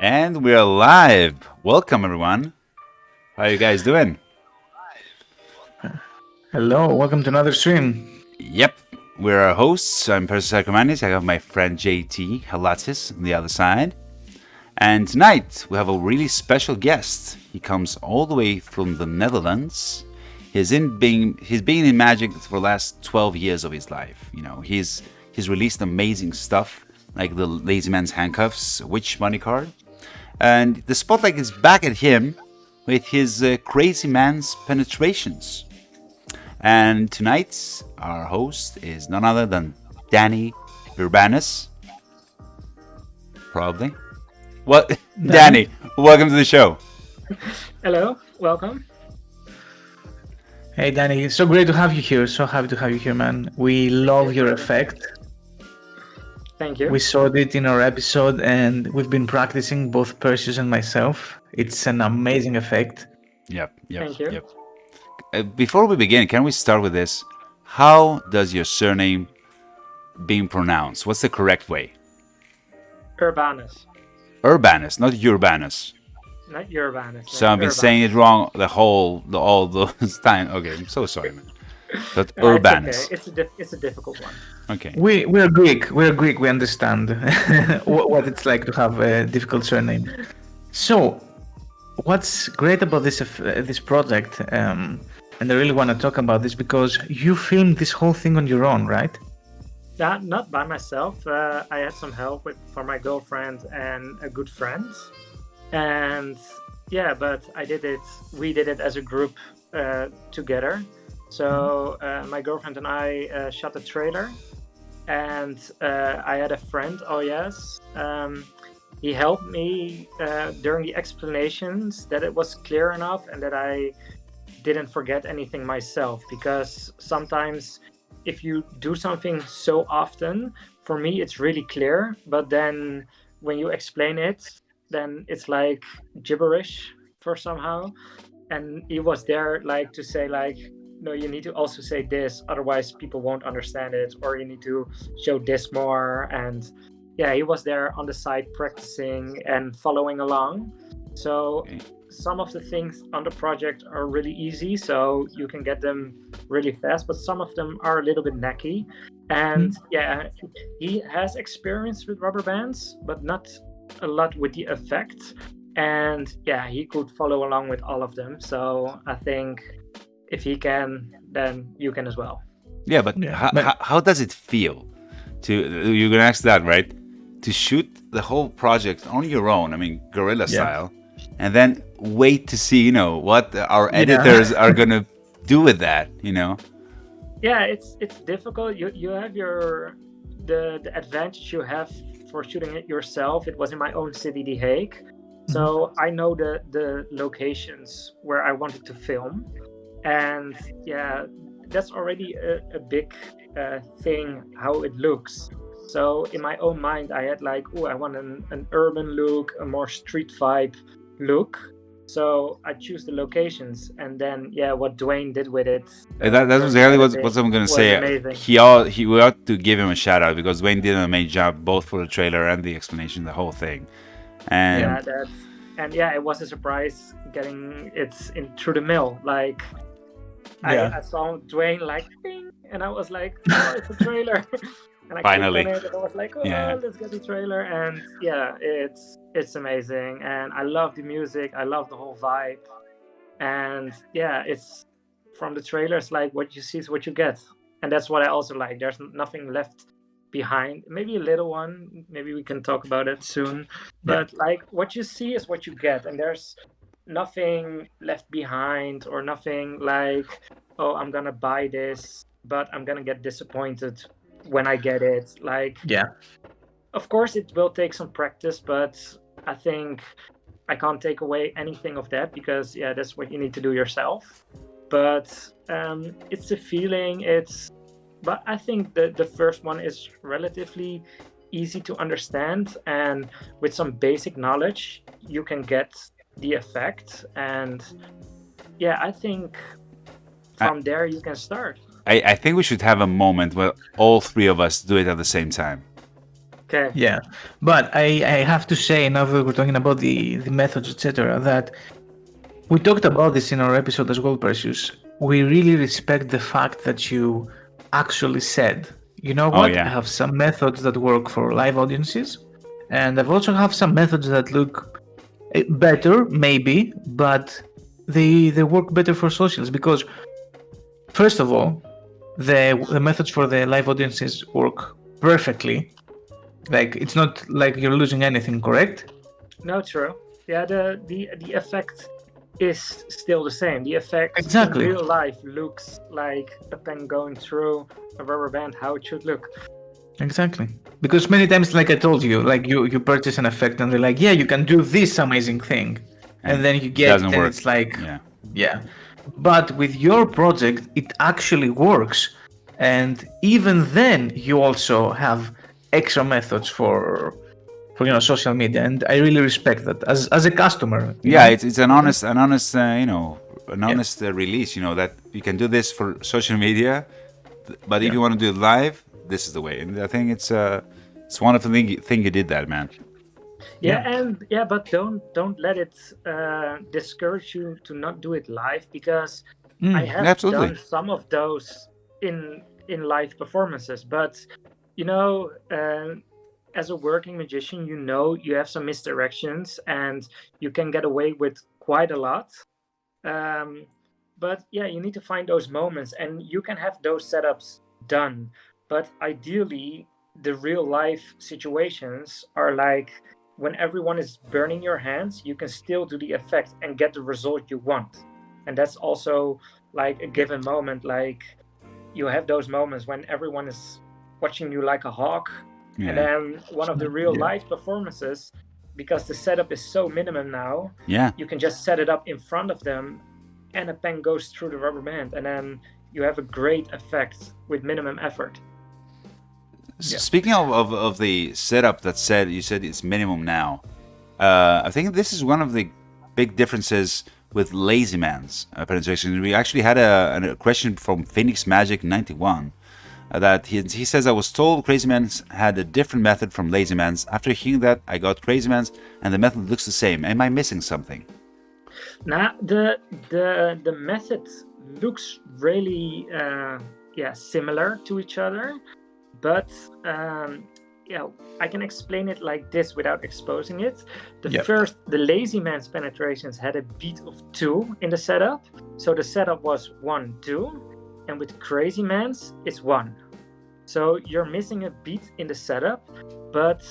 And we're live. Welcome, everyone. How are you guys doing? Hello, welcome to another stream. Yep, we're our hosts. I'm Persis Arcomanis. I have my friend JT Halatis on the other side. And tonight we have a really special guest. He comes all the way from the Netherlands. He's been in magic for the last 12 years of his life. You know, he's released amazing stuff like the Lazy Man's Handcuffs, Witch Money card. And the spotlight is back at him with his Crazy Man's Penetrations. And tonight, our host is none other than Danny Urbanus. Probably. Well, Danny, welcome to the show. Hello, welcome. Hey Danny, it's so great to have you here. So happy to have you here, man. We love your effect. Thank you. We saw it in our episode and we've been practicing, both Perseus and myself. It's an amazing effect. Yep. Thank you. Before we begin, can we start with this? How does your surname being pronounced? What's the correct way? Urbanus, Urbanus, not Urbanus. not Urbanus. So I've been saying it wrong all those time. Okay, I'm so sorry, man. But No, Urbanus. It's okay. It's a difficult one. Okay. We're Greek. We're Greek. We understand what it's like to have a difficult surname. So, what's great about this project, and I really want to talk about this because you filmed this whole thing on your own, right? Not by myself. I had some help from my girlfriend and a good friend, and yeah, but I did it. We did it as a group together. So my girlfriend and I shot the trailer, and I had a friend. Oh yes. He helped me during the explanations that it was clear enough and that I didn't forget anything myself, because sometimes if you do something so often, for me it's really clear, but then when you explain it, then it's like gibberish for somehow. And he was there like to say like, no, you need to also say this, otherwise people won't understand it, or you need to show this more. And yeah, he was there on the side practicing and following along. So some of the things on the project are really easy, so you can get them really fast, but some of them are a little bit knacky. And yeah, he has experience with rubber bands, but not a lot with the effect. And yeah, he could follow along with all of them. So I think if he can, then you can as well. Yeah, but how does it feel you're gonna ask that, right? To shoot the whole project on your own, I mean, guerrilla style, and then wait to see, what our editors are gonna do with that, Yeah, it's difficult. You have the advantage you have for shooting it yourself. It was in my own city, The Hague, so I know the locations where I wanted to film, and yeah, that's already a big thing how it looks. So in my own mind, I had like, I want an urban look, a more street vibe look. So I choose the locations, and then what Dwayne did with it. That was exactly what I'm gonna say. Amazing. We ought to give him a shout out because Dwayne did an amazing job both for the trailer and the explanation, the whole thing. And it was a surprise getting it in through the mail. Like I saw Dwayne like ding, and I was like, oh, it's a trailer. And I finally, clicked on it, and I was like, let's get the trailer. And yeah, it's amazing, and I love the music. I love the whole vibe, and yeah, it's from the trailers. Like what you see is what you get, and that's what I also like. There's nothing left behind. Maybe a little one. Maybe we can talk about it soon. But like what you see is what you get, and there's nothing left behind or nothing like, oh, I'm gonna buy this, but I'm gonna get disappointed when I get it. Like, of course it will take some practice, but I think I can't take away anything of that, because that's what you need to do yourself. But it's a feeling. But I think the first one is relatively easy to understand, and with some basic knowledge you can get the effect. And I think from there you can start. I think we should have a moment where all three of us do it at the same time. Okay. Yeah, but I have to say, now that we're talking about the methods, etc., that we talked about this in our episode as well, Perseus. We really respect the fact that you actually said, you know Oh, what, I yeah. have some methods that work for live audiences, and I've also have some methods that look better, maybe, but they work better for socials because, first of all, the methods for the live audiences work perfectly. Like it's not like you're losing anything, correct? No, true. Yeah, the effect is still the same. The effect Exactly. in real life looks like a pen going through a rubber band, how it should look. Exactly. Because many times, like I told you, like you purchase an effect and they're like, yeah, you can do this amazing thing. And then you get it doesn't and work. it's like, Yeah. yeah. But with your project, it actually works. And even then, you also have extra methods for social media. And I really respect that as a customer. you Yeah, know? it's an honest release. That you can do this for social media, but if Yeah. you want to do it live, this is the way. And I think it's wonderful thing you did that, man. But don't let it discourage you to not do it live, because I have Absolutely. done some of those in live performances, but as a working magician, you have some misdirections and you can get away with quite a lot. But yeah, you need to find those moments, and you can have those setups done. But ideally, the real life situations are like when everyone is burning your hands, you can still do the effect and get the result you want. And that's also like a given moment. Like you have those moments when everyone is watching you like a hawk. Yeah. And then one of the real life performances, because the setup is so minimum now, Yeah. you can just set it up in front of them and a pen goes through the rubber band, and then you have a great effect with minimum effort. Speaking of the setup you said it's minimum now. I think this is one of the big differences with Lazy Man's penetration. We actually had a question from Phoenix Magic 91 that he says, I was told Crazy Man's had a different method from Lazy Man's. After hearing that, I got Crazy Man's and the method looks the same. Am I missing something? Now the method looks really similar to each other, but I can explain it like this without exposing it. The Lazy Man's penetrations had a beat of 2 in the setup, so the setup was 1 2, and with Crazy Man's it's 1. So you're missing a beat in the setup, but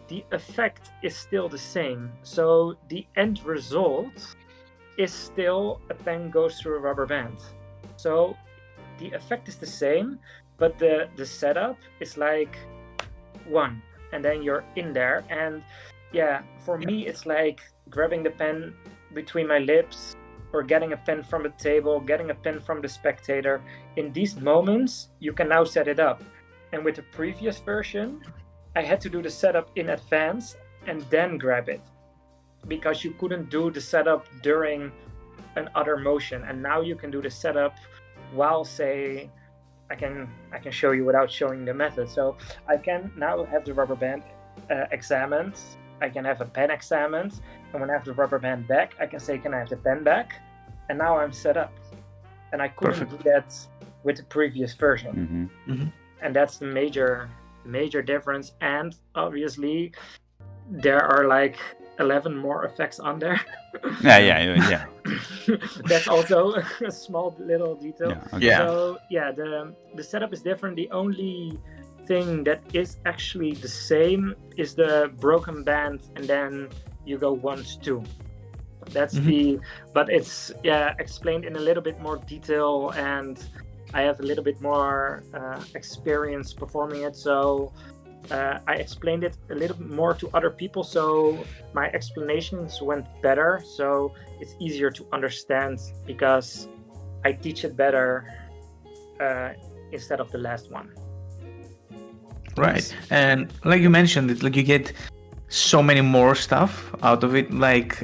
the effect is still the same. So the end result is still a pen goes through a rubber band. So the effect is the same, but the setup is like 1, and then you're in there. And for me, it's like grabbing the pen between my lips, or getting a pen from the table, getting a pen from the spectator. In these moments, you can now set it up. And with the previous version, I had to do the setup in advance and then grab it, because you couldn't do the setup during another motion. And now you can do the setup while, say, I can show you without showing the method. So I can now have the rubber band examined. I can have a pen examined. And when I have the rubber band back, I can say, can I have the pen back? And now I'm set up. And I couldn't do that with the previous version. And that's the major difference. And obviously there are like 11 more effects on there. Yeah. That's also a small little detail. So the setup is different. The only thing that is actually the same is the broken band, and then you go 1 2. That's but it's explained in a little bit more detail, and I have a little bit more experience performing it, so I explained it a little bit more to other people, so my explanations went better, so it's easier to understand because I teach it better instead of the last one. Right. And like you mentioned, it like you get so many more stuff out of it. Like,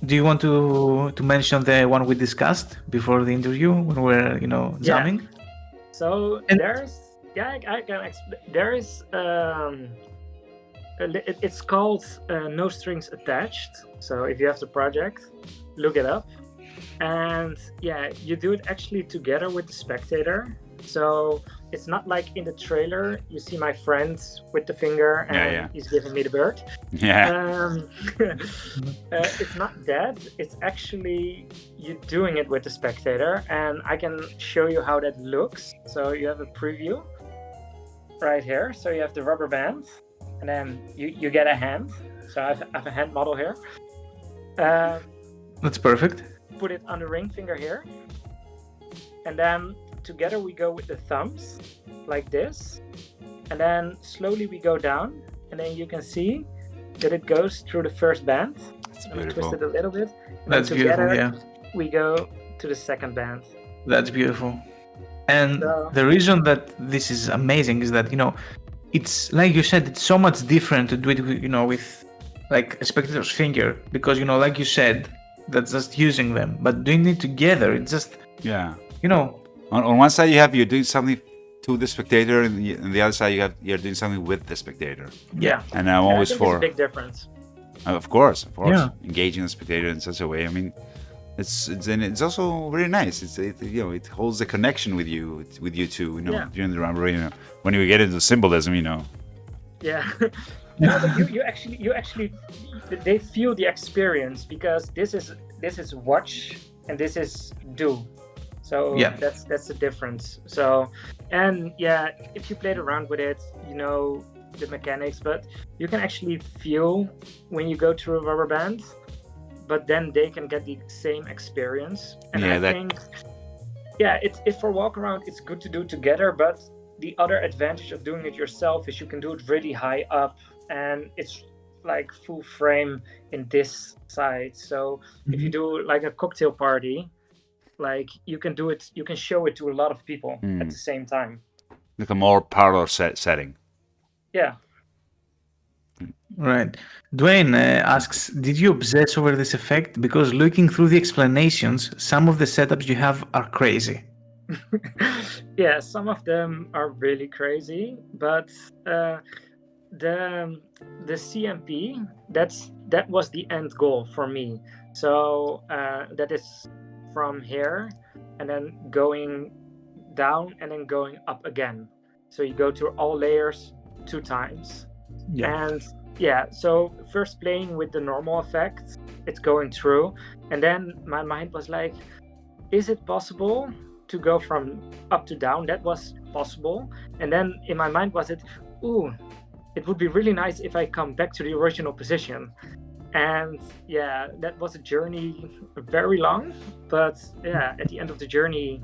do you want to mention the one we discussed before the interview when we're jamming? So Yeah, I can explain. There is it's called No Strings Attached. So if you have the project, look it up. And yeah, you do it actually together with the spectator. So it's not like in the trailer you see my friend with the finger and he's giving me the bird. Yeah. It's not that. It's actually you doing it with the spectator, and I can show you how that looks. So you have a preview right here. So you have the rubber band, and then you get a hand. So I have a hand model here. That's perfect. Put it on the ring finger here, and then together we go with the thumbs like this, and then slowly we go down, and then you can see that it goes through the first band. That's beautiful. Twist it a little bit. That's beautiful. Yeah. We go to the second band. That's beautiful. And the reason that this is amazing is that, it's like you said, it's so much different to do it with, with like a spectator's finger, because, like you said, that's just using them. But doing it together, it's just, On one side you're doing something to the spectator, and the other side you're doing something with the spectator. Yeah. And I'm always I think for it's a big difference. Of course, Yeah. engaging the spectator in such a way. I mean, it's also very nice. It holds a connection with you two. During the round, when you get into symbolism, Yeah. No, but you actually they feel the experience, because this is watch and this is do. So that's the difference. So, and yeah, if you played around with it, you know the mechanics, but you can actually feel when you go through a rubber band, but then they can get the same experience. And I think, it's for walk around, it's good to do together, but the other advantage of doing it yourself is you can do it really high up, and it's like full frame in this side. So if you do like a cocktail party, like you can do it, you can show it to a lot of people at the same time. Like a more parlor setting. Yeah. Right. Dwayne asks, did you obsess over this effect? Because looking through the explanations, some of the setups you have are crazy. Yeah, some of them are really crazy, but the CMP, that was the end goal for me. So that is from here and then going down and then going up again. So you go through all layers 2 times. And so first playing with the normal effect, it's going through, and then my mind was like, is it possible to go from up to down? That was possible. And then in my mind was it would be really nice if I come back to the original position. And that was a journey, very long, but at the end of the journey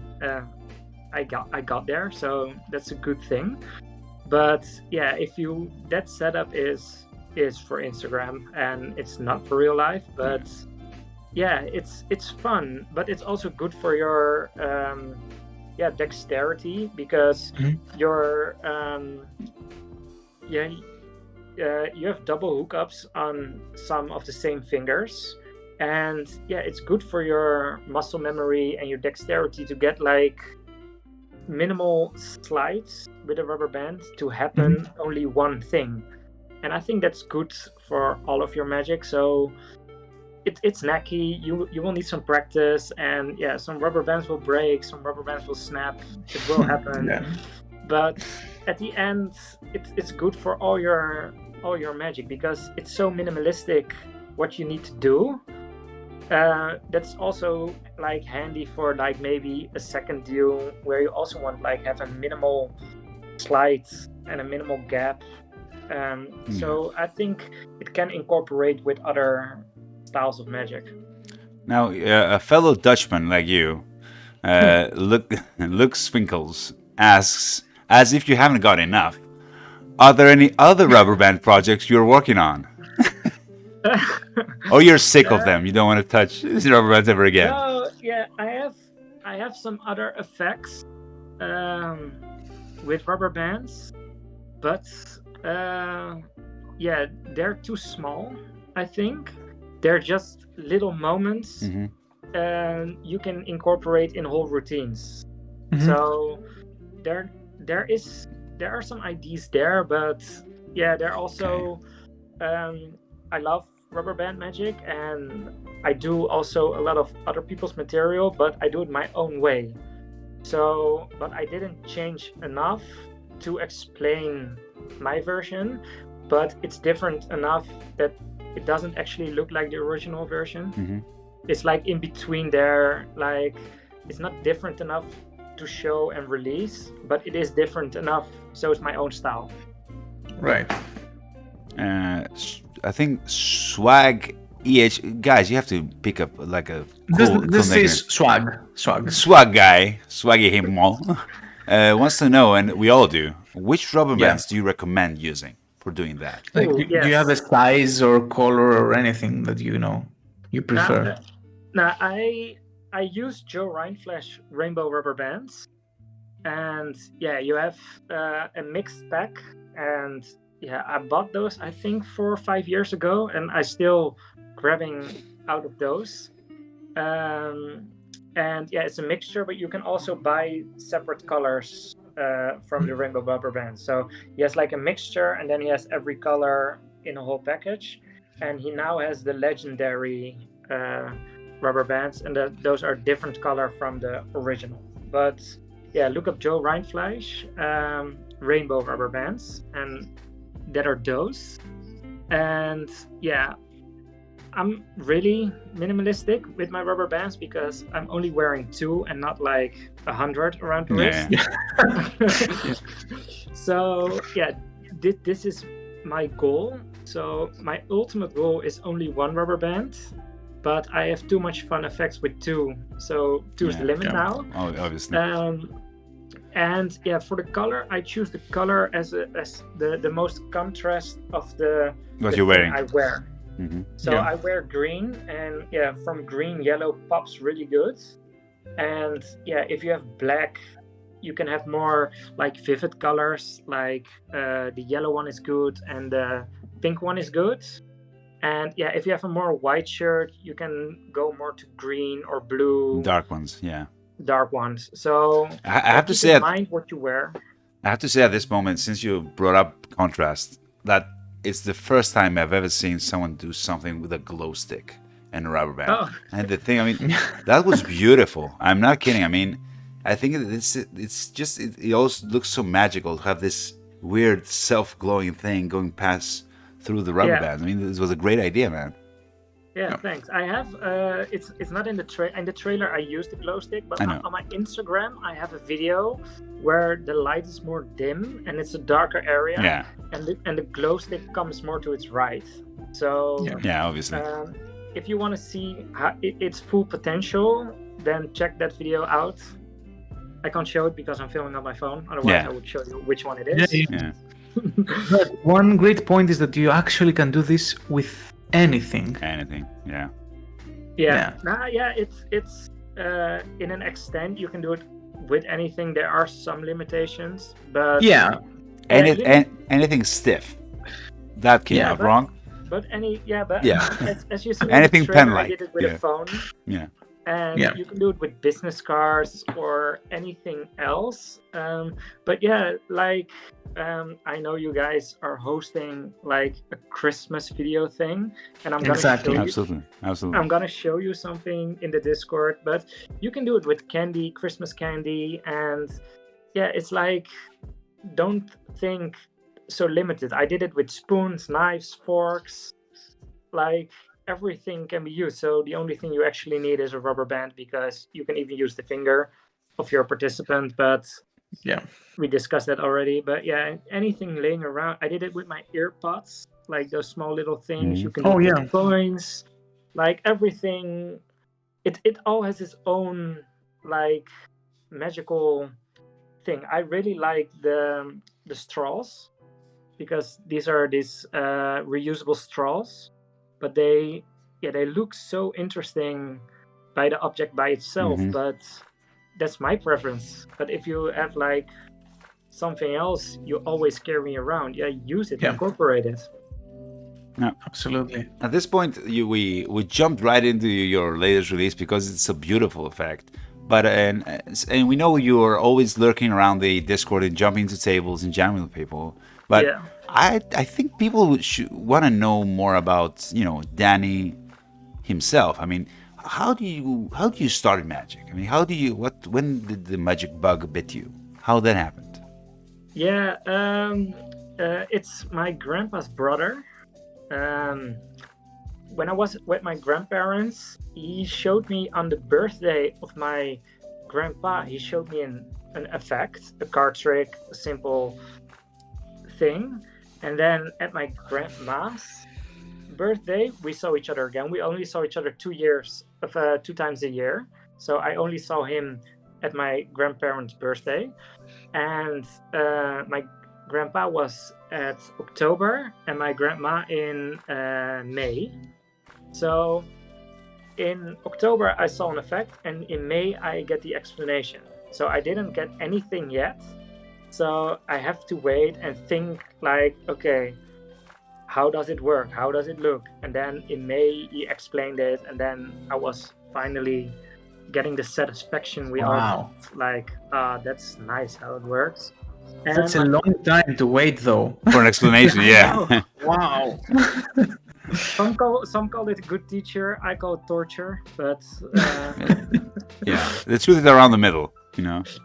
I got there, so that's a good thing. But that setup is for Instagram and it's not for real life, but it's fun, but it's also good for your dexterity, because your you have double hookups on some of the same fingers, and it's good for your muscle memory and your dexterity to get like minimal slides with a rubber band to happen only one thing. And I think that's good for all of your magic. So it's knacky. You will need some practice, and some rubber bands will break, some rubber bands will snap. It will happen. But at the end, it's good for all your magic, because it's so minimalistic what you need to do. That's also like handy for like maybe a second deal where you also want like have a minimal slide and a minimal gap. So I think it can incorporate with other styles of magic. Now, a fellow Dutchman like you, Luke Swinkles asks, as if you haven't got enough, are there any other rubber band projects you're working on? Or you're sick of them, you don't want to touch these rubber bands ever again? No, I have some other effects with rubber bands, but they're too small, I think. They're just little moments you can incorporate in whole routines. So there is there are some ideas there, but yeah, there are also I love rubber band magic, and I do also a lot of other people's material, but I do it my own way. So, but I didn't change enough to explain my version, but it's different enough that it doesn't actually look like the original version. It's like in between there, like it's not different enough to show and release, but it is different enough, so it's my own style. Right. I think Swag guys, you have to pick up like a cool This nickname. is swag. Swag guy, Swaggy him all, wants to know, and we all do, which rubber bands do you recommend using for doing that? Like, Ooh, do you have a size or color or anything that you prefer? Now, I use Joe Rhineflash rainbow rubber bands, and yeah, you have a mixed pack, and yeah, I bought those I think 4 or 5 years ago, and I still grabbing out of those. And yeah, it's a mixture, but you can also buy separate colors from the rainbow rubber band. So he has like a mixture, and then he has every color in a whole package, and he now has the legendary rubber bands, and those are different color from the original. But yeah, look up Joe Rhineflash rainbow rubber bands, and that are those. And yeah, I'm really minimalistic with my rubber bands because I'm only wearing 2 and not like 100 around the wrist. So yeah, this is my goal. So my ultimate goal is only 1 rubber band, but I have too much fun effects with 2. So 2 is the limit now. Oh, obviously. And yeah, for the color, I choose the color as the most contrast of the what you're wearing. I wear. So I wear green, and yeah, from green, yellow pops really good. And yeah, if you have black, you can have more like vivid colors, like the yellow one is good and the pink one is good. And yeah, if you have a more white shirt, you can go more to green or blue. Dark ones, yeah. Dark ones. So I have to say, mind what you wear. I have to say at this moment, since you brought up contrast, that it's the first time I've ever seen someone do something with a glow stick and a rubber band. Oh. And the thing, I mean, that was beautiful. I'm not kidding. I mean, I think it also looks so magical to have this weird self-glowing thing going past through the rubber band. I mean, this was a great idea, man. Yeah, thanks. I have it's not in the trailer. I used the glow stick, but on my Instagram I have a video where the light is more dim and it's a darker area. Yeah. And the glow stick comes more to its right. So yeah, obviously. If you want to see its full potential, then check that video out. I can't show it because I'm filming on my phone. Otherwise, I would show you which one it is. Yeah. But one great point is that you actually can do this with anything. Yeah. It's in an extent you can do it with anything. There are some limitations, but anything stiff that came out wrong. But as you see, anything pen-like. I did it with a phone. And you can do it with business cards or anything else. But yeah, like I know you guys are hosting like a Christmas video thing, and I'm gonna show you. Absolutely. I'm gonna show you something in the Discord, but you can do it with candy, Christmas candy, and yeah, it's like don't think so limited. I did it with spoons, knives, forks, like everything can be used. So the only thing you actually need is a rubber band, because you can even use the finger of your participant, but we discussed that already. But yeah, anything laying around. I did it with my earpods, like those small little things. You can do it with coins, like everything. It all has its own like magical thing. I really like the straws, because these are reusable straws, but they look so interesting by the object by itself. But that's my preference. But if you have like something else you always carry around, use it, incorporate it. No, absolutely. At this point, we jumped right into your latest release because it's a beautiful effect. But and we know you're always lurking around the Discord and jumping to tables and jamming with people. But Yeah. I think people should want to know more about Danny himself. I mean, how do you start in Magic? I mean, when did the magic bug bit you? How that happened? Yeah, it's my grandpa's brother. When I was with my grandparents, he showed me on the birthday of my grandpa, he showed me an effect, a card trick, a simple thing. And then at my grandma's birthday, we saw each other again. We only saw each other 2 times a year. So I only saw him at my grandparents' birthday. And my grandpa was at October and my grandma in May. So in October I saw an effect, and in May I get the explanation. So I didn't get anything yet. So I have to wait and think like, okay, how does it work? How does it look? And then in May he explained it, and then I was finally getting the satisfaction we all got. Like, that's nice how it works. And that's a long time to wait, though. For an explanation, yeah. Wow. Some call it good teacher. I call it torture, but yeah, the truth is around the middle,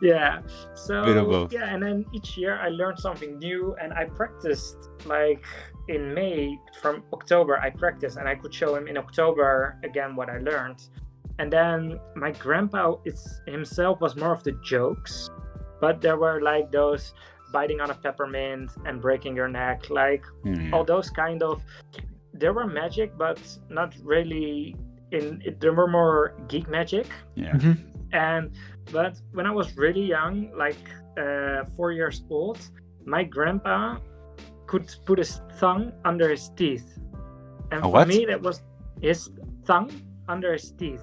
Yeah. So bit of both. Yeah, and then each year I learned something new, and I practiced like in May from October. I practiced, and I could show him in October again what I learned. And then my grandpa himself was more of the jokes, but there were like those biting on a peppermint and breaking your neck, like all those kind of. There were magic, but not really there were more geek magic. Yeah. Mm-hmm. But when I was really young, like 4 years old, my grandpa could put his tongue under his teeth. And for me, that was his tongue under his teeth.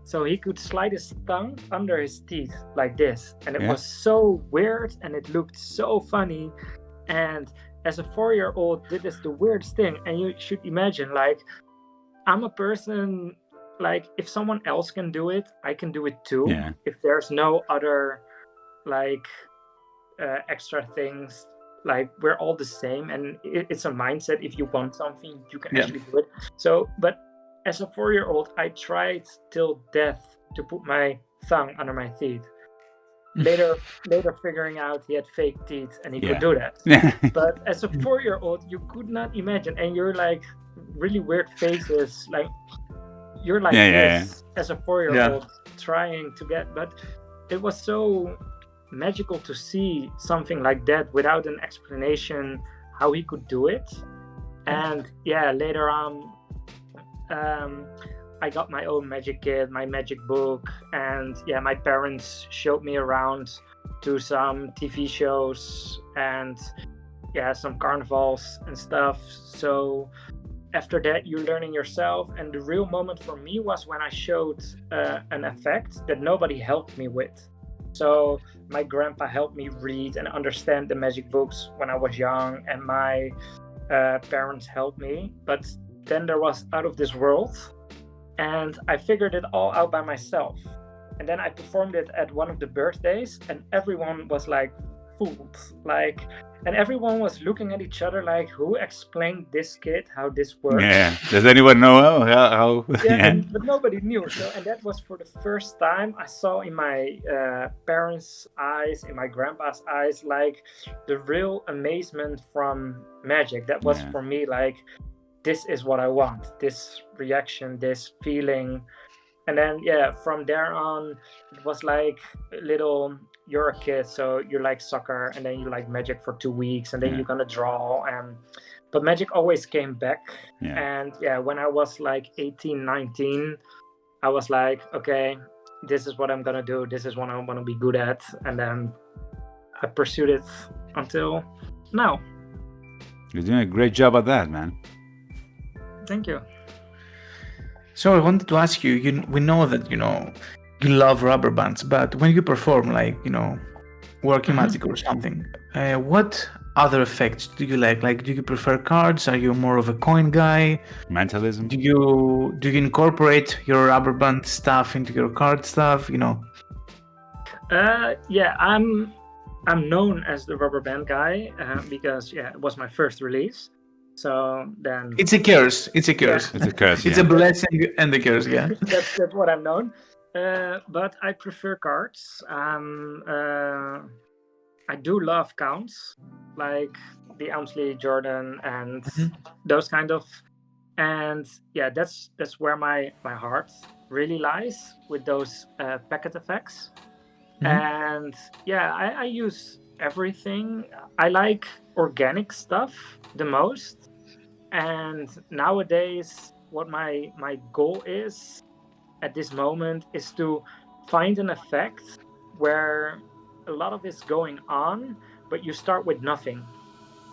So he could slide his tongue under his teeth like this. And it was so weird, and it looked so funny. And as a 4-year-old, this is the weirdest thing. And you should imagine, like, I'm a person, like, if someone else can do it, I can do it too. Yeah. If there's no other, like, extra things, like, we're all the same. And it's a mindset. If you want something, you can actually do it. So, but as a 4-year-old, I tried till death to put my tongue under my teeth. Later figuring out he had fake teeth and he could do that. But as a 4-year-old, you could not imagine, and you're like really weird faces, like you're like this as a 4-year-old trying to get. But it was so magical to see something like that without an explanation how he could do it. And later on, I got my own magic kit, my magic book, and my parents showed me around to some TV shows and some carnivals and stuff. So after that, you're learning yourself, and the real moment for me was when I showed an effect that nobody helped me with. So my grandpa helped me read and understand the magic books when I was young, and my parents helped me, but then there was Out of This World, and I figured it all out by myself. And then I performed it at one of the birthdays, and everyone was like fooled, like, and everyone was looking at each other like, who explained this kid how this works? Yeah. Does anyone know how? But nobody knew. So, and that was for the first time I saw in my parents' eyes, in my grandpa's eyes, like the real amazement from magic. That was for me like, this is what I want, this reaction, this feeling. And then from there on, it was like you're a kid, so you like soccer, and then you like magic for 2 weeks, and then you're gonna draw. But magic always came back. And when I was like 18, 19, I was like, okay, this is what I'm gonna do, this is what I want to be good at. And then I pursued it until now. You're doing a great job at that, man. Thank you. So I wanted to ask you, we know that, you love rubber bands, but when you perform, like, working magic or something, what other effects do you like? Like, do you prefer cards? Are you more of a coin guy? Mentalism. Do you incorporate your rubber band stuff into your card stuff? Yeah, I'm known as the rubber band guy because it was my first release. So then it's a curse. It's a curse. It's a curse. It's a blessing and a curse. Yeah. that's what I'm known. But I prefer cards. I do love counts, like the Ounsley Jordan and those kind of. And yeah, that's where my heart really lies with those packet effects. And yeah, I use everything. I like organic stuff the most. And nowadays, what my goal is at this moment is to find an effect where a lot of it's going on, but you start with nothing.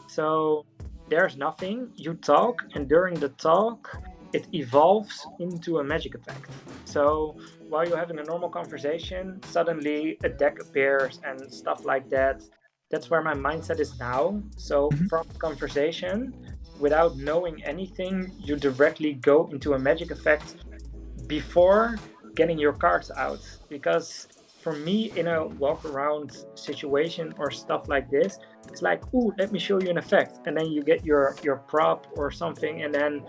So there's nothing, you talk, and during the talk, it evolves into a magic effect. So while you're having a normal conversation, suddenly a deck appears and stuff like that. That's where my mindset is now. So from conversation, without knowing anything, you directly go into a magic effect before getting your cards out. Because for me, in a walk around situation or stuff like this, it's like, ooh, let me show you an effect. And then you get your prop or something, and then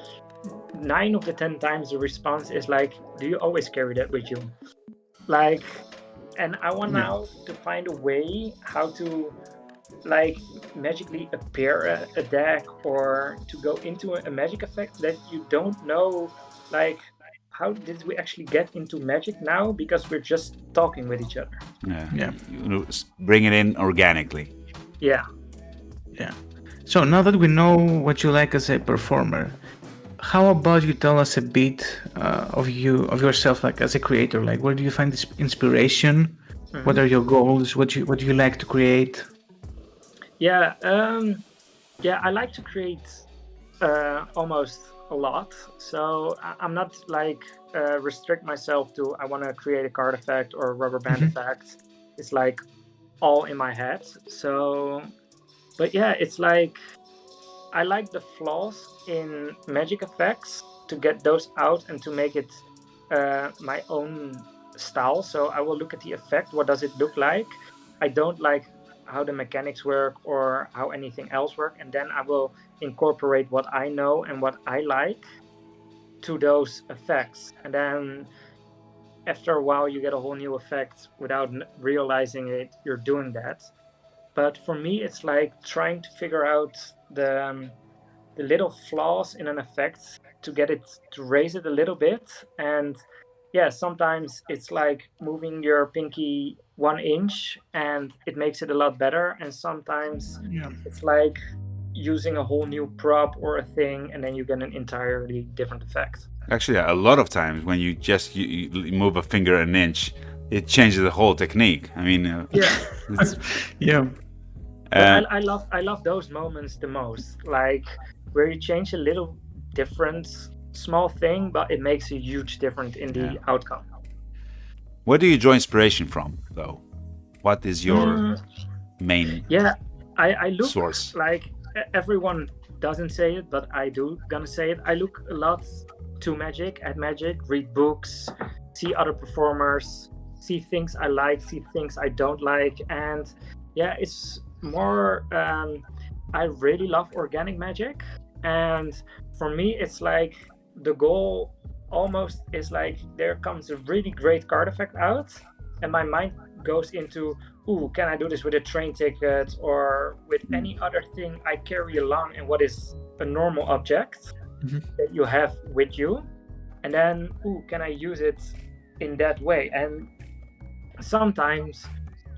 9 of the 10 times the response is like, do you always carry that with you? Like, and I want now to find a way how to like magically appear a deck or to go into a magic effect that you don't know, like, how did we actually get into magic now? Because we're just talking with each other. Yeah. Bring it in organically. Yeah. So now that we know what you like as a performer, how about you tell us a bit of yourself, like as a creator? Like, where do you find this inspiration? What are your goals? What do you like to create? Yeah, I like to create almost a lot. So I'm not like restrict myself to I want to create a card effect or a rubber band effect. It's like all in my head. So, but yeah, it's like I like the flaws in magic effects to get those out and to make it my own style. So I will look at the effect. What does it look like? I don't like how the mechanics work or how anything else work, and then I will incorporate what I know and what I like to those effects. And then after a while you get a whole new effect without realizing it, you're doing that. But for me, it's like trying to figure out the little flaws in an effect to get it to raise it a little bit. And yeah, sometimes it's like moving your pinky 1 inch and it makes it a lot better. And sometimes it's like using a whole new prop or a thing, and then you get an entirely different effect. Actually, a lot of times when you just you move a finger an inch, it changes the whole technique. I mean, I love those moments the most, like where you change a little different small thing, but it makes a huge difference in the outcome. Where do you draw inspiration from, though? What is your main I look source? Like everyone doesn't say it, but I do gonna say it. I look a lot to magic, at magic, read books, see other performers, see things I like, see things I don't like, and it's more I really love organic magic, and for me it's like the goal almost is like there comes a really great card effect out and my mind goes into, ooh, can I do this with a train ticket or with any other thing I carry along, and what is a normal object that you have with you, and then can I use it in that way? And sometimes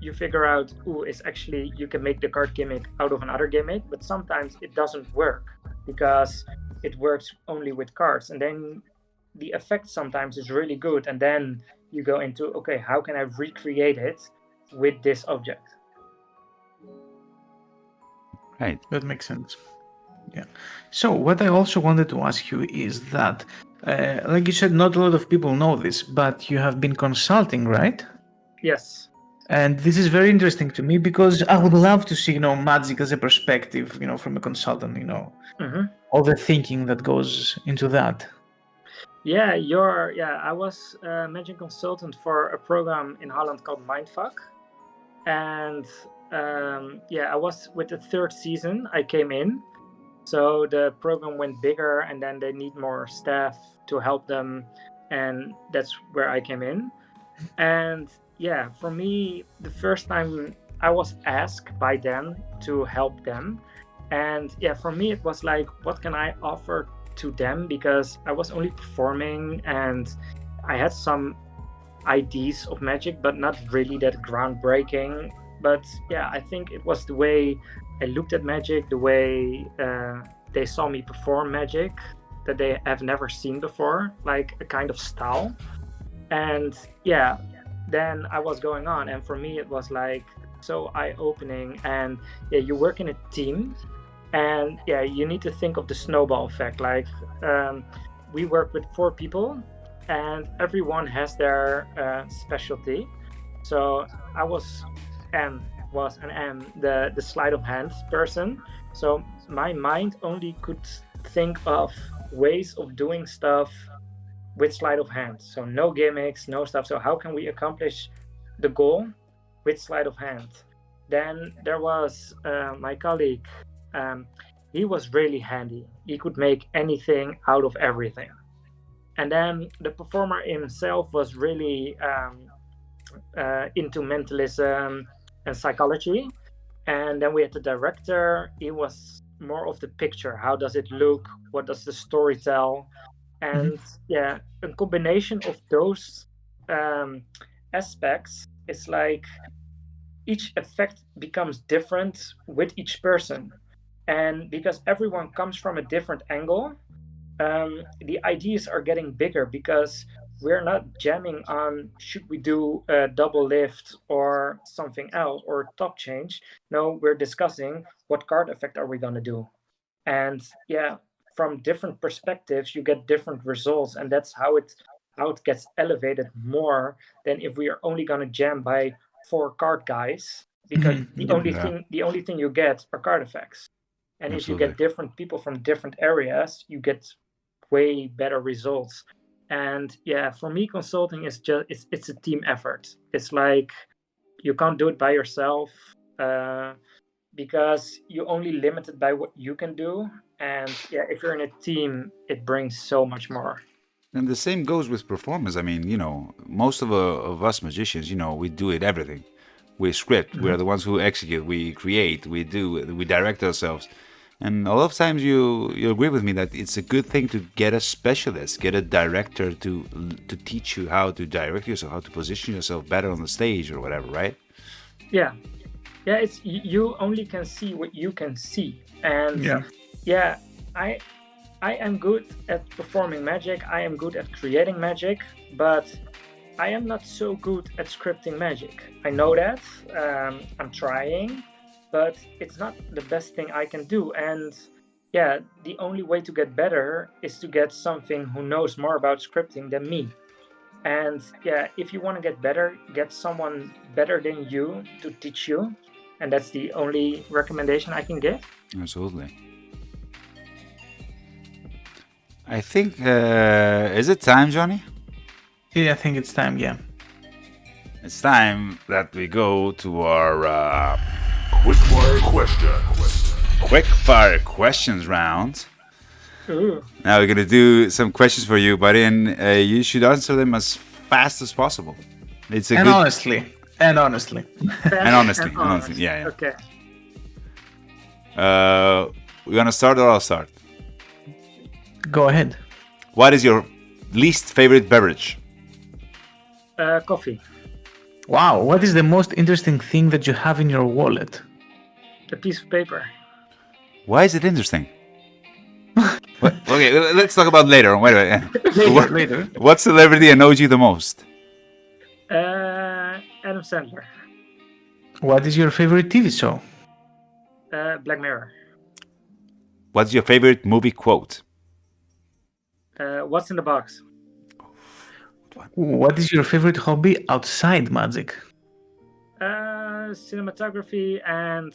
you figure out, it's actually you can make the card gimmick out of another gimmick, but sometimes it doesn't work because it works only with cards, and then the effect sometimes is really good, and then you go into, okay, how can I recreate it with this object? Right. That makes sense. Yeah. So what I also wanted to ask you is that, like you said, not a lot of people know this, but you have been consulting, right? Yes. And this is very interesting to me because I would love to see, magic as a perspective, from a consultant, Mm-hmm. all the thinking that goes into that. Yeah, I was a magic consultant for a program in Holland called Mindfuck, and I was with the third season. I came in, so the program went bigger, and then they need more staff to help them, and that's where I came in. And yeah, for me, the first time I was asked by them to help them, and yeah, for me it was like, what can I offer to them, because I was only performing and I had some ideas of magic, but not really that groundbreaking. But yeah, I think it was the way I looked at magic, the way they saw me perform magic that they have never seen before, like a kind of style. And yeah, then I was going on, and for me it was like so eye-opening. And yeah, you work in a team, and yeah, you need to think of the snowball effect. Like we work with 4 people, and everyone has their specialty. So I was and am the sleight of hand person. So my mind only could think of ways of doing stuff with sleight of hand. So no gimmicks, no stuff. So how can we accomplish the goal with sleight of hand? Then there was my colleague. He was really handy. He could make anything out of everything. And then the performer himself was really into mentalism and psychology. And then we had the director. He was more of the picture. How does it look? What does the story tell? And yeah, a combination of those aspects is like each effect becomes different with each person. And because everyone comes from a different angle, the ideas are getting bigger, because we're not jamming on should we do a double lift or something else or top change. No, we're discussing what card effect are we going to do. And yeah, from different perspectives you get different results, and that's how it gets elevated more than if we are only going to jam by 4 card guys, because the only thing you get are card effects. And if you get different people from different areas, you get way better results. And yeah, for me, consulting is just it's a team effort. It's like you can't do it by yourself, because you're only limited by what you can do. And yeah, if you're in a team, it brings so much more. And the same goes with performance. I mean, most of us magicians, we do it everything. We script. We're the ones who execute. We create. We direct ourselves. And a lot of times you agree with me that it's a good thing to get a specialist, get a director to teach you how to direct yourself, how to position yourself better on the stage or whatever, right? Yeah. It's you only can see what you can see. And I am good at performing magic. I am good at creating magic, but I am not so good at scripting magic. I know that. I'm trying, but it's not the best thing I can do. And yeah, the only way to get better is to get something who knows more about scripting than me. And yeah, if you want to get better, get someone better than you to teach you. And that's the only recommendation I can give. Absolutely. I think, is it time, Johnny? Yeah, I think it's time, yeah. It's time that we go to our Quickfire questions round. Ooh. Now we're going to do some questions for you, buddy, and you should answer them as fast as possible. It's a honestly. And honestly, yeah. Okay. We're going to start or I'll start? Go ahead. What is your least favorite beverage? Coffee. Wow, what is the most interesting thing that you have in your wallet? A piece of paper. Why is it interesting? Okay, let's talk about later. Wait. Later. What celebrity annoys you the most? Adam Sandler. What is your favorite TV show? Black Mirror. What's your favorite movie quote? What's in the box? What is your favorite hobby outside magic? Cinematography and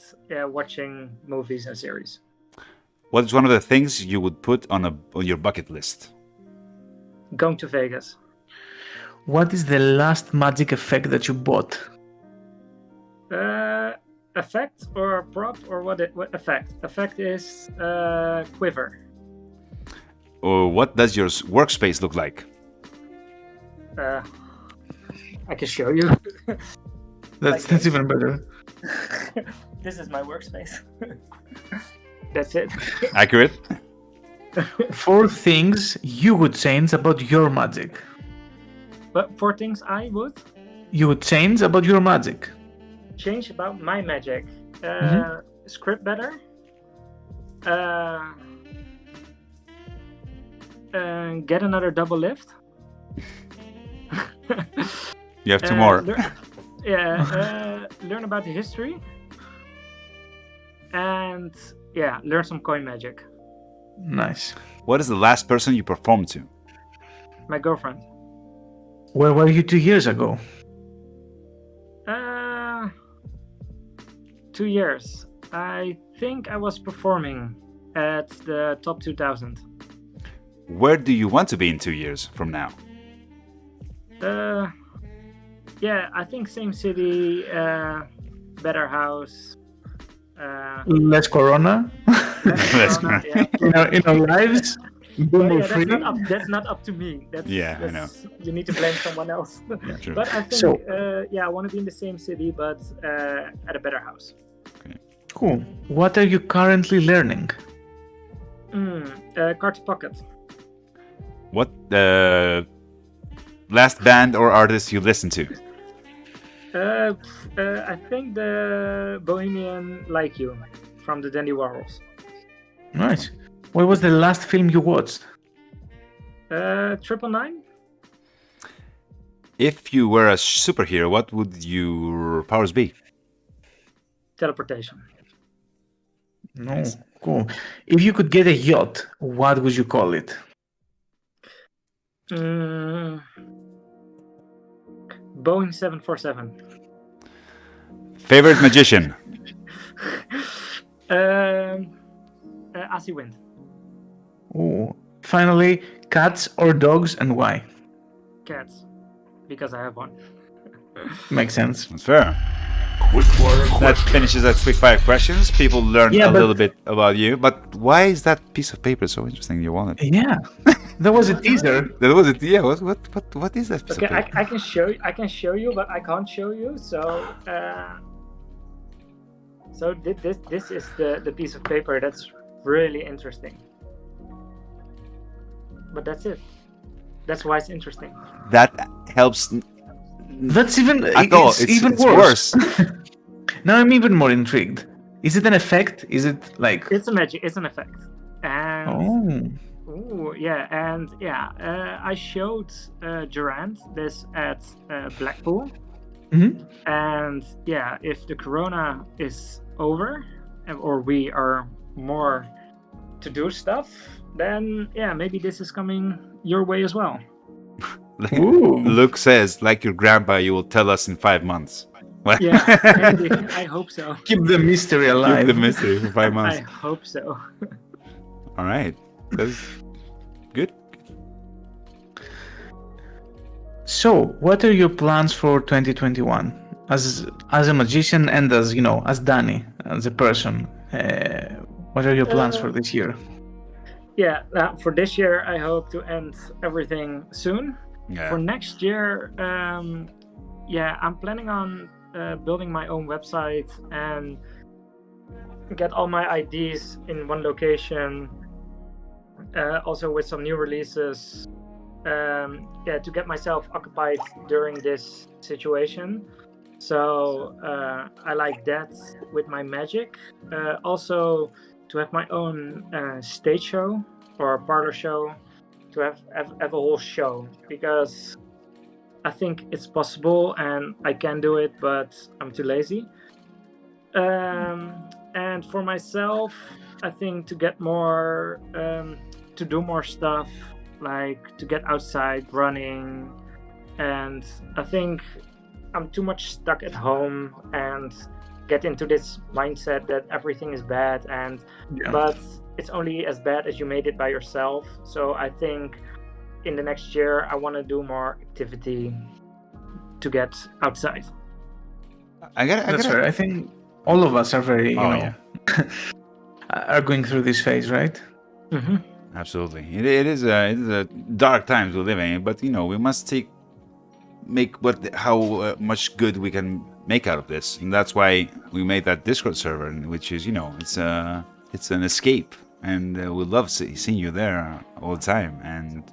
watching movies and series. What's one of the things you would put on your bucket list? Going to Vegas. What is the last magic effect that you bought? Effect or prop or what effect? Effect is quiver. Or what does your workspace look like? I can show you. That's even better. This is my workspace. That's it. Accurate? 4 things you would change about your magic. But 4 things I would You would change about your magic. change about my magic. Script better. Get another double lift. You have 2 more. Learn about the history. And learn some coin magic. Nice. What is the last person you performed to? My girlfriend. Where were you 2 years ago? 2 years. I think I was performing at the Top 2000. Where do you want to be in 2 years from now? I think same city, better house. Less Corona. Less corona, yeah. in our lives. Boomer But free. that's not up to me. I know. You need to blame someone else. True. But I think, I want to be in the same city, but at a better house. Cool. What are you currently learning? Card to pocket. What last band or artist you listen to? I think the Bohemian Like You from the Dandy Warhols. Nice. What was the last film you watched? 999. If you were a superhero, what would your powers be? Teleportation. No. Cool. If you could get a yacht, what would you call it? Boeing 747. Favorite magician? Assy Wind. Ooh. Finally, cats or dogs and why? Cats. Because I have one. Makes sense. That's fair. That finishes our quickfire questions. People learn a little bit about you. But why is that piece of paper so interesting in your wallet? Yeah. That was a teaser. That was it. Yeah. What is that piece of paper? I can show you. I can show you, but I can't show you. So, this is the piece of paper that's really interesting. But that's it. That's why it's interesting. That helps. That's even. It's even worse. Now I'm even more intrigued. Is it an effect? Is it like? It's a magic. It's an effect. And I showed Durant this at Blackpool. Mm-hmm. And if the corona is over, or we are more to do stuff, then maybe this is coming your way as well. Luke says, like your grandpa, you will tell us in 5 months. Yeah, maybe. I hope so. Keep the mystery alive. Keep the mystery for 5 months. I hope so. All right, that's good. So, what are your plans for 2021 as a magician and as Danny, as a person? What are your plans for this year? For this year, I hope to end everything soon. Yeah. For next year, I'm planning on building my own website and get all my IDs in one location. Also with some new releases. To get myself occupied during this situation. So I like that with my magic. Also to have my own stage show or parlor show, to have a whole show, because I think it's possible and I can do it, but I'm too lazy. And for myself, I think to get more, to do more stuff, like to get outside running, and I think I'm too much stuck at home and get into this mindset that everything is bad, and but it's only as bad as you made it by yourself. So I think in the next year I want to do more activity to get outside. That's fair. I think all of us are very, are going through this phase, right? Mm-hmm. Absolutely, it is a dark times we're living in, but we must make how much good we can make out of this, and that's why we made that Discord server, which is it's an escape, and we love seeing you there all the time. And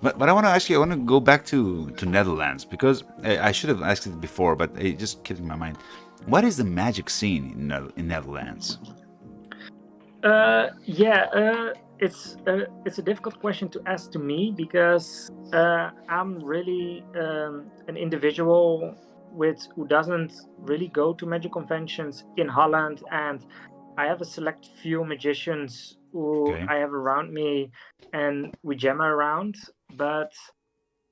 but I want to go back to Netherlands, because I should have asked it before, but it just kept in my mind. What is the magic scene in Netherlands? It's a difficult question to ask to me, because I'm really an individual who doesn't really go to magic conventions in Holland, and I have a select few magicians who I have around me, and we jam around. But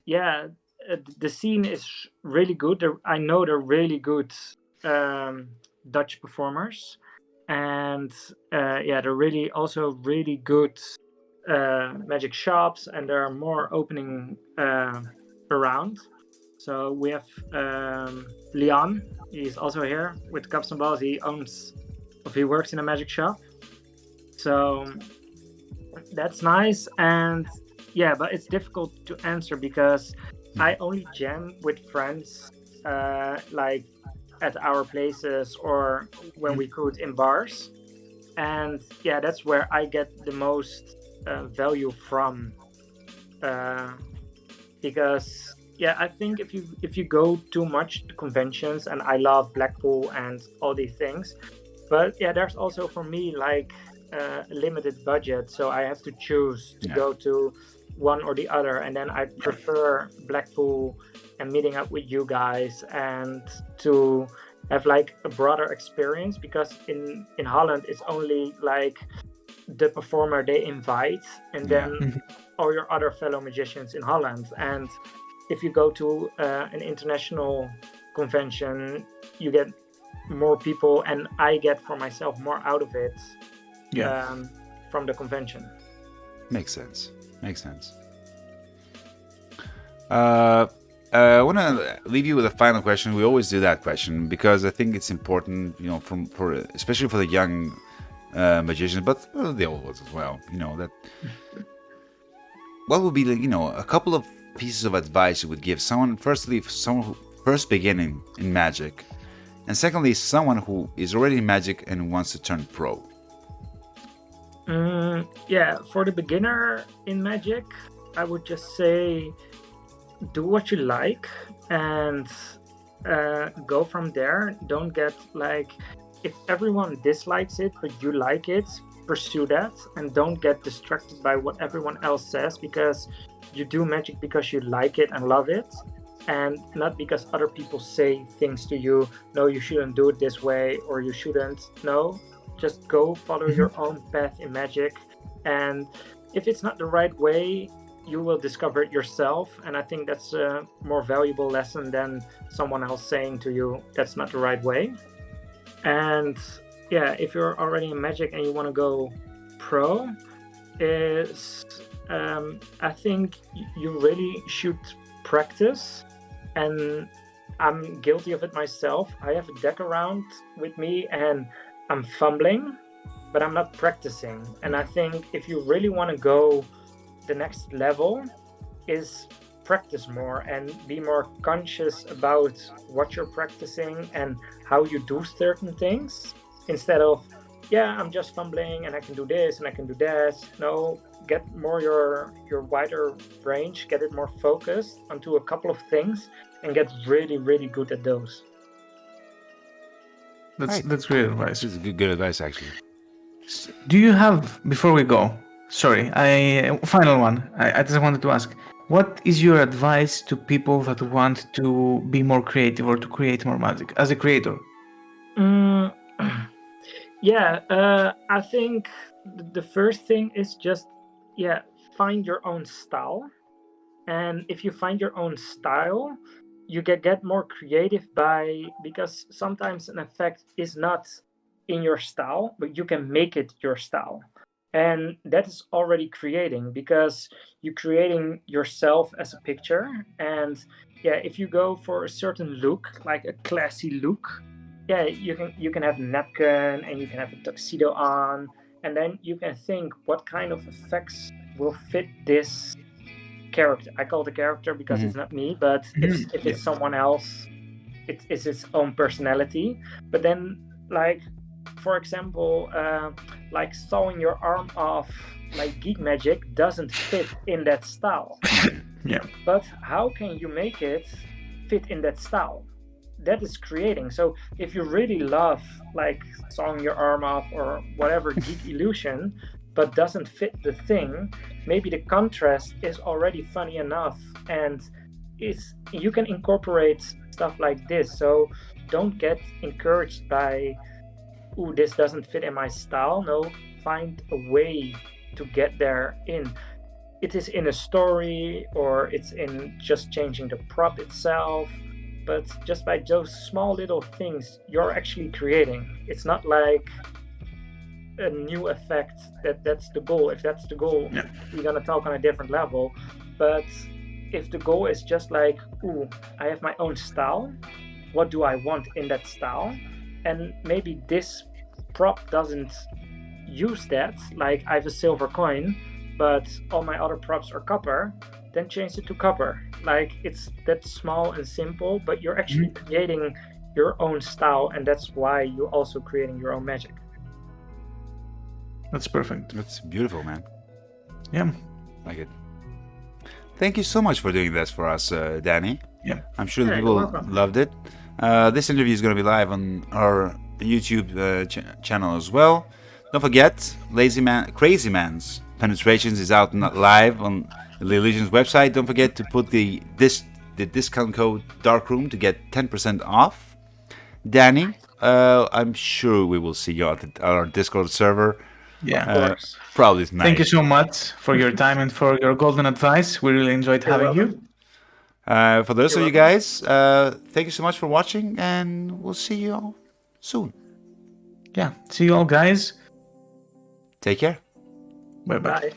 the scene is really good. I know they're really good Dutch performers, and they're really also really good magic shops, and there are more opening around. So we have Leon. He's also here with Cups and Balls. He works in a magic shop, so that's nice. And but it's difficult to answer, because I only jam with friends like at our places, or when we could in bars, and that's where I get the most value from, because I think if you go too much to conventions, and I love Blackpool and all these things, but there's also for me like a limited budget, so I have to choose to go to one or the other, and then I prefer Blackpool and meeting up with you guys, and to have like a broader experience, because in Holland it's only like the performer they invite, and then all your other fellow magicians in Holland. And if you go to an international convention, you get more people, and I get for myself more out of it from the convention. Makes sense. I want to leave you with a final question. We always do that question because I think it's important, especially for the young magicians, but for the old ones as well. That what would be a couple of pieces of advice you would give someone who first beginning in magic, and secondly, someone who is already in magic and wants to turn pro? For the beginner in magic, I would just say, do what you like and go from there. Don't get like, if everyone dislikes it but you like it, pursue that, and don't get distracted by what everyone else says, because you do magic because you like it and love it, and not because other people say things to you. No, you shouldn't do it this way, or you shouldn't. No, just go follow your own path in magic, and if it's not the right way, you will discover it yourself. And I think that's a more valuable lesson than someone else saying to you that's not the right way. And if you're already in magic and you want to go pro, I think you really should practice. And I'm guilty of it myself. I have a deck around with me and I'm fumbling, but I'm not practicing. And I think if you really want to go the next level, is practice more and be more conscious about what you're practicing and how you do certain things, instead of I'm just fumbling and I can do this and I can do that. No, get more your wider range, get it more focused onto a couple of things, and get really, really good at those. That's great advice. This is good advice, actually. Do you have, before we go, final one. I just wanted to ask, what is your advice to people that want to be more creative or to create more magic as a creator? I think the first thing is just find your own style. And if you find your own style, you get more creative because sometimes an effect is not in your style, but you can make it your style. And that is already creating, because you're creating yourself as a picture. And yeah, if you go for a certain look, like a classy look, yeah, you can have a napkin and you can have a tuxedo on, and then you can think what kind of effects will fit this character. I call it a character because it's not me, but if it's someone else, it's its own personality. But then, like, for example, like sawing your arm off like geek magic doesn't fit in that style. Yeah. But how can you make it fit in that style? That is creating. So if you really love like sawing your arm off or whatever geek illusion, but doesn't fit the thing, maybe the contrast is already funny enough, and you can incorporate stuff like this. So don't get encouraged by, ooh, this doesn't fit in my style. No, find a way to get there in. It is in a story, or it's in just changing the prop itself. But just by those small little things, you're actually creating. It's not like a new effect that's the goal. If that's the goal, we're gonna talk on a different level. But if the goal is just like, ooh, I have my own style, what do I want in that style? And maybe this prop doesn't use that, like I have a silver coin, but all my other props are copper, then change it to copper. Like, it's that small and simple, but you're actually creating your own style, and that's why you're also creating your own magic. That's perfect. That's beautiful, man. Yeah. Like it. Thank you so much for doing this for us, Danny. Yeah. I'm sure the Yeah, people you're welcome. loved it. This interview is going to be live on our YouTube channel as well. Don't forget, Crazy Man's Penetrations is out live on the Illusions website. Don't forget to put the discount code Darkroom to get 10% off. Danny, I'm sure we will see you at our Discord server. Yeah. Probably tonight. Thank you so much for your time and for your golden advice. We really enjoyed having you. For those of you guys, thank you so much for watching, and we'll see you all soon. Yeah. See you all, guys. Take care. Bye-bye. Bye.